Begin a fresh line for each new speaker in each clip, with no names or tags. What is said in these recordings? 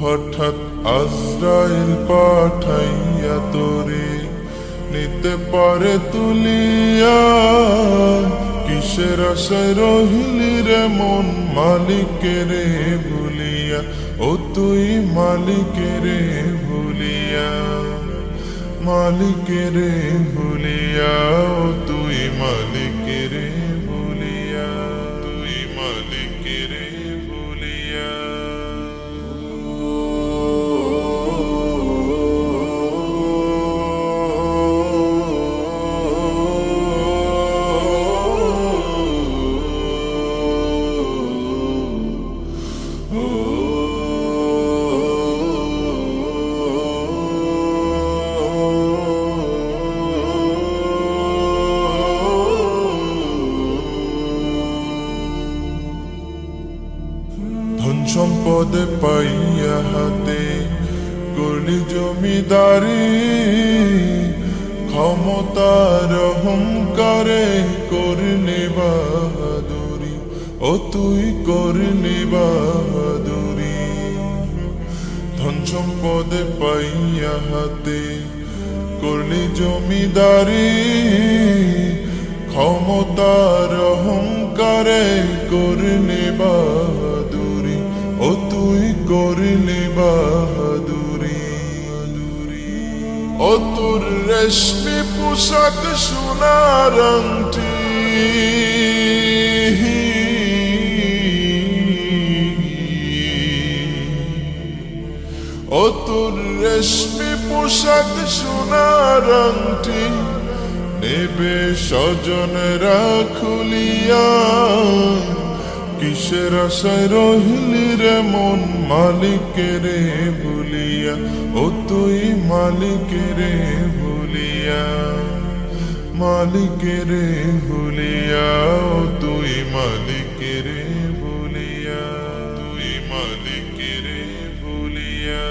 হঠাৎ আজরাইল পাঠাইয়া তোরে নিতে পারে তুলিয়া। কিসের আশায় রহিলি রে মন মালিকেরে ভুলিয়া, ও তুই মালিকেরে ভুলিয়া, মালিকেরে ভুলিয়া, ও তুই মালিকেরে ভুলিয়া, তুই মালিকেরে ভুলিয়া। ধন সম্পদে পাইয়া হাতে করলি জমিদারি, ক্ষমতার অহংকারে করলি বাহাদুরি, ও তুই করলি বাহাদুরি। ধন সম্পদে পাইয়া হাতে করলি জমিদারি, ক্ষমতার অহংকারে করলি বাহাদুরি, ও তুই করলি বাহাদুরি। ও তোর রেশমি পোশাক সোনার আংটি, ও তোর রেশমি পোশাক সোনার আংটি, নেবে স্বজনেরা খুলিয়া। কিসের আশায় রহিলি রে মন মালিকেরে ভুলিয়া, ও তুই মালিকেরে ভুলিয়া, মালিকেরে ভুলিয়া, ও তুই মালিকেরে ভুলিয়া, তুই মালিকেরে ভুলিয়া।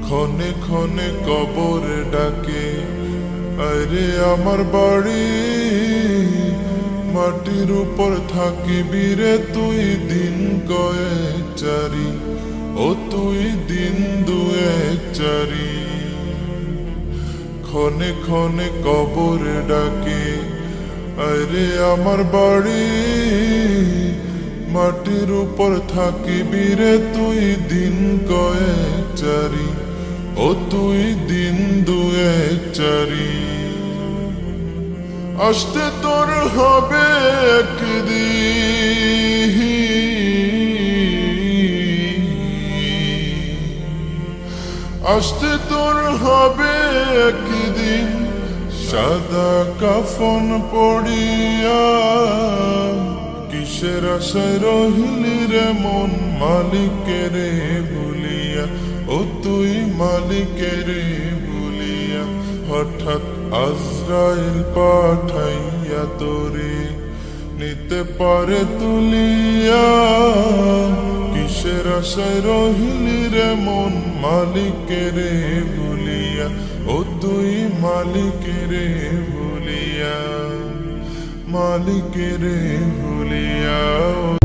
ক্ষণে ক্ষণে কবরে ডাকে, আরে আমার বাড়ি, মাটির উপর থাকিবি রে তুই দিন কয়েক চারি, ও তুই দিন দুয়েক চারি। ক্ষণে ক্ষণে কবরে ডাকে, আরে আমার বাড়ি, মাটির উপর থাকিবি রে তুই দিন কয়েক চারি, ও তুই দিন দুয়েক চারি। আসতে তোর হবে একদিন, আসতে তোর হবে একদিন, সাদা কাফন পড়িয়া। কিসের আশায় রহিলি রে মন মালিকেরে ভুলিয়া, ও তুই মালিকেরে ভুলিয়া। হঠাৎ আজরাইল পাঠাইয়া তোরে নিতে পারে তুলিয়া। কিসের আশায় রহিলি রে মন মালিকেরে ভুলিয়া, ও তুই মালিকেরে ভুলিয়া, মালিকেরে ভুলিয়া, ও